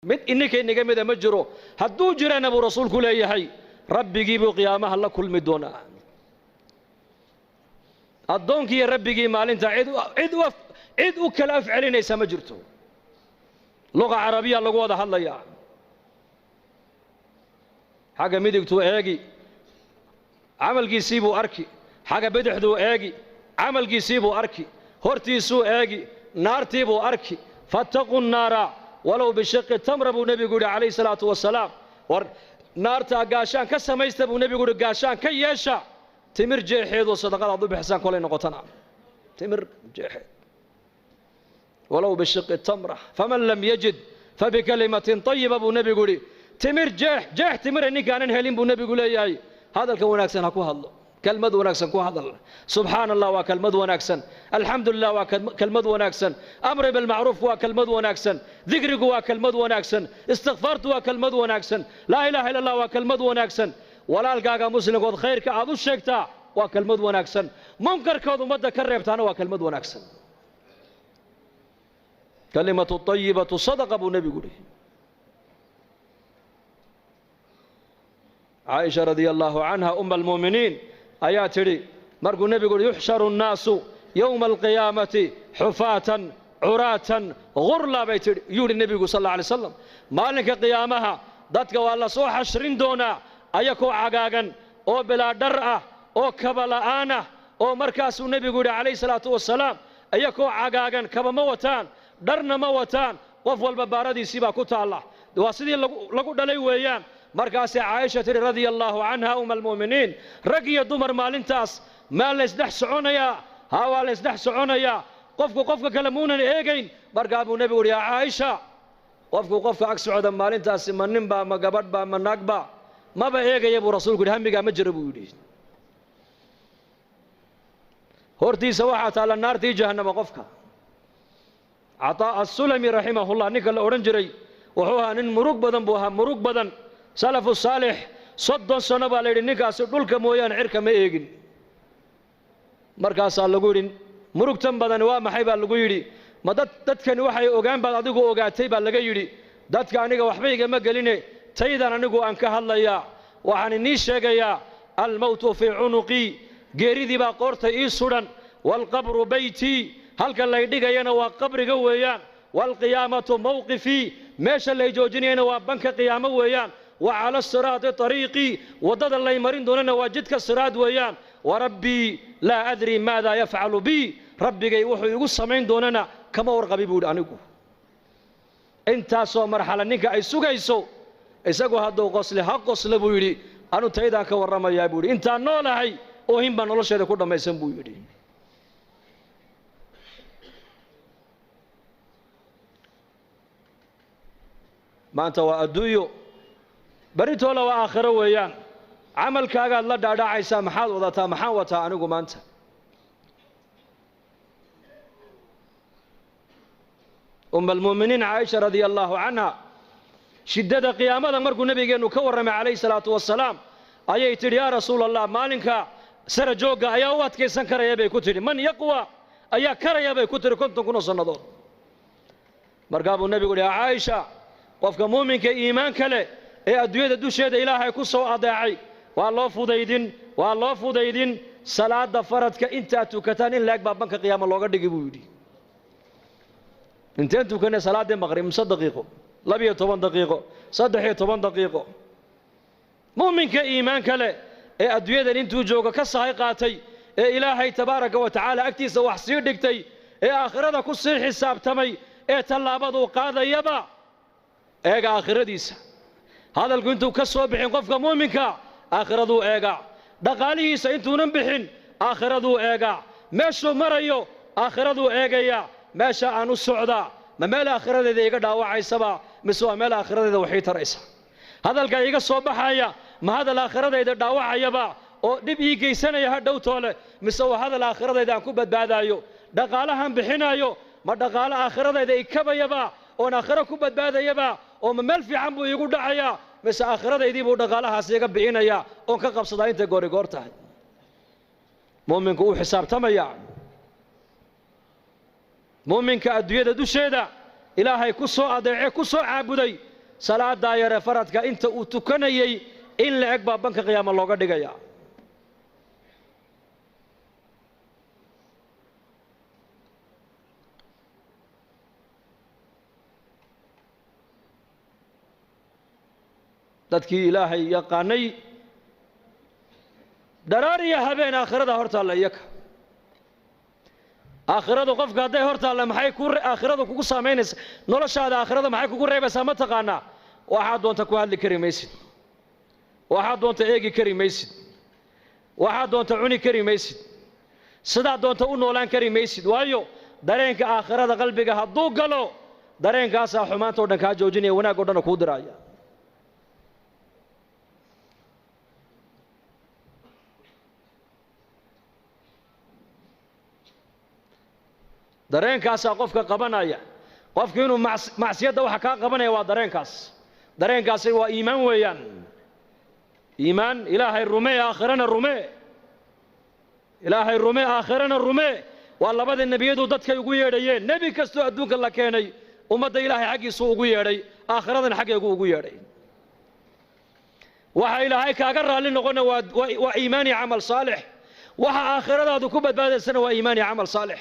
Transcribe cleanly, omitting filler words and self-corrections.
mid ininka inaga mid ma jiro hadduu jirana buu rasuulku leeyahay rabbigii buu qiyaamaha la kulmi doonaa addoonkii rabbigii maalinta cid u kala afcelinaysa ma jirto luqa carabiya lagu wada hadlayaa xaga midigtu eegi camalkiisii buu arki xaga bidixdu eegi camalkiisii buu arki hortiisuu eegi naartii buu arki fattaqu nnaara walow bishiqi tamra buu nebigu yidhi calayhi salaatu wasalaam war naarta gaashaan ka samaysta buu nebigu yidhi gaashaan ka yeesha timir jeexeedu sadaqadaad u bixisaan kolay noqotana timir jeexeed walow bishiqi tamra faman lam yajid fabikalimatin tayiba buu nebigu yidhi timir jeex timira ninkaanan helin buu nebigu leeyahay hadalka wanaagsan ha ku hadlo كلمة وناكسن كو هذا سبحان الله وكلمة وناكسن الحمد لله وكلمة وناكسن أمر بالمعروف وكلمة وناكسن ذكرك وكلمة وناكسن استغفرت وكلمة وناكسن لا إله إلا الله وكلمة وناكسن ولا القاقا مسلم قد خيرك عضو الشيكتا وكلمة وناكسن منكر كوضو مدى كريبتانا وكلمة وناكسن كلمة الطيبة صدق أبو النبي قوله عائشة رضي الله عنها أم المؤمنين آياتي مرقو النبي يقول يحشر الناس يوم القيامة حفاة عراة غرلا بيت يقول النبي صلى الله عليه وسلم مالك قيامها ذاتك والله صو حشرين دونا أيكو عقاقا أو بلا درأة أو كبلاءانة أو مركز النبي يقول عليه الصلاة والسلام أيكو عقاقا كبا موتان درنا موتان وفو البباردي سيبا كتا الله واسدي لقو دلي ويان مركز عائشة رضي الله عنها أم المؤمنين رقي دمر مالنتاس ما لسدح سعونيا هوا لسدح سعونيا قفك كلمونا إيجين مركز أبو نبي يا عائشة قفك عكس عدم مالنتاس من نبا ما قبض با من نقبا ما بإيجي يا أبو رسول قل همي قام مجربوا لي هورتي سواحة على النار تي جهنم قفك عطاء السلمي رحمه الله نيك الأورنجري وحوها نن مروق بدن بوها مروق بدن سلف الصالح صدن سنة بالي نكاس دولك مويان عرك ما يجين مركز لغو يرين مروق تن بدن waa maxay baa lagu yiri ma dadkan waxay ogaan baad adigu ogaatay baa laga yiri dadka aniga waxba igama galine taydan anigu aan ka hadlaya waxaan inii sheegaya al mawtu fi unuqi geeridii baa qoorta ii sudan wal qabru bayti halka la dhigayana waa qabriga weeyaan wal qiyamatu mawqifi meesha la joojinayna waa banka qiyaamo weeyaan وعلى الصراط طريقي وضد الله يمرين دوننا واجدك الصراط ويان وربي لا أدري ماذا يفعل بي ربي جاي وحي يقول سمعين دوننا كما ورقبي بود عنكو انت سو مرحلة نيكا اي سوغا يسو اساقو هادو قصلي حق قصلي بويري انو تايدا كورما يا بوري انت نولا هاي اوهين با نولو شيدا كودا ميسن بويري ما انت وادويو بريتولا وآخره ويان عمل كاغا الله دادا عيسى محال وضاتا محان وطا أنوغو مانتا أم المؤمنين عائشة رضي الله عنها شدد قيامة مرقو نبي جنو كورم عليه الصلاة والسلام أيه تري يا رسول الله مالنك سرجوغا أيه وات كيسان كريا بي كتري من يقوى أيه كريا بي كتري كنتم كنو صندور مرقابو النبي يقول يا عائشة وفق مؤمنك إيمان كله ee adduunyada dusheeda ilaahay ku soo adeecay waa loo fudaydin salaada faradka inta tukataan in laag baabanka qiyaamo looga dhigi buu yiri intaan tukanay salaada maqrib 3 daqiiqo 12 daqiiqo 13 daqiiqo muuminka iimaan kale ee adduunyada intuu joogo ka sahay qaatay ee ilaahay tabaaraka wa tacaala agtiisa wax sii dhigtay ee aakhirada ku sii xisaabtamay ee talaabadu qaadayaba eega aakhiradiisa هذا الكنتو كسو بحين قفك مؤمنك آخرادو إيقا دقاليه سينتونا بحين آخرادو إيقا ماشو مريو آخرادو إيقا ماشا عنو السعودة ما مال آخرادو إيقا داوعي سبا مسوا مال آخرادو وحيط رئيسا هذا الكايقا صوبحايا ما هذا الآخرادو إيقا داوعي يبا دب إيقي سنة يهدو طولة مسوا هذا الآخرادو إيقا كوبت بعدايو دقالها بحينايو ما دقال آخرادو إيقا يبا oon aakhiro ku badbaadayaba oo meel fiican buu igu dhacaya mise aakhiradaydii buu dhaqaalahaas iga bixinaya oon ka qabsadaa inta goor tahay muuminku uu xisaabtamaya muminka adduunyada dusheeda ilaahay ku soo adeecay ku soo caabuday salaada yare faradka inta uu tukanayay in la eg baa banka qiyaamo looga dhigaya dadkii ilaahay yaqaanay daraariya habeen aakhirada hortaalla iyaka aakhiradu qofka hadday hortaalla maxay aakhiradu kugu saamaynaysa noloshaada aakhirada maxay kugu reebaysaa ma taqaanaa waxaad doonta ku hadli kari maysid waxaad doonta eegi kari maysid waxaad doonta cuni kari maysid sidaad doonta u noolaan kari maysid waayo dareenka aakhirada qalbiga hadduu galo dareenkaasaa xumaanta oo dhan kaa joojinaya wanaag oo dhan kuu diraya dareenkaasaa qofka qabanaya qofku inuu macsiyadda waxa kaa qabanaya waa dareenkaasi waa iimaan weeyaan iimaan ilaahay rumee aakhirana rumee ilaahay rumee aakhirana rumee waa labada nebiyadu dadkay ugu yeedhayeen nebi kastoo adduunka la keenay ummadda ilaahay xaggiisuu ugu yeedhay aakhiradana xaggeegu ugu yeedhay waxa ilaahay kaaga raalli noqona waa iimaan iyo camal saalix waxa aakhiradaadu ku badbaadaysana waa iimaan iyo camal saalix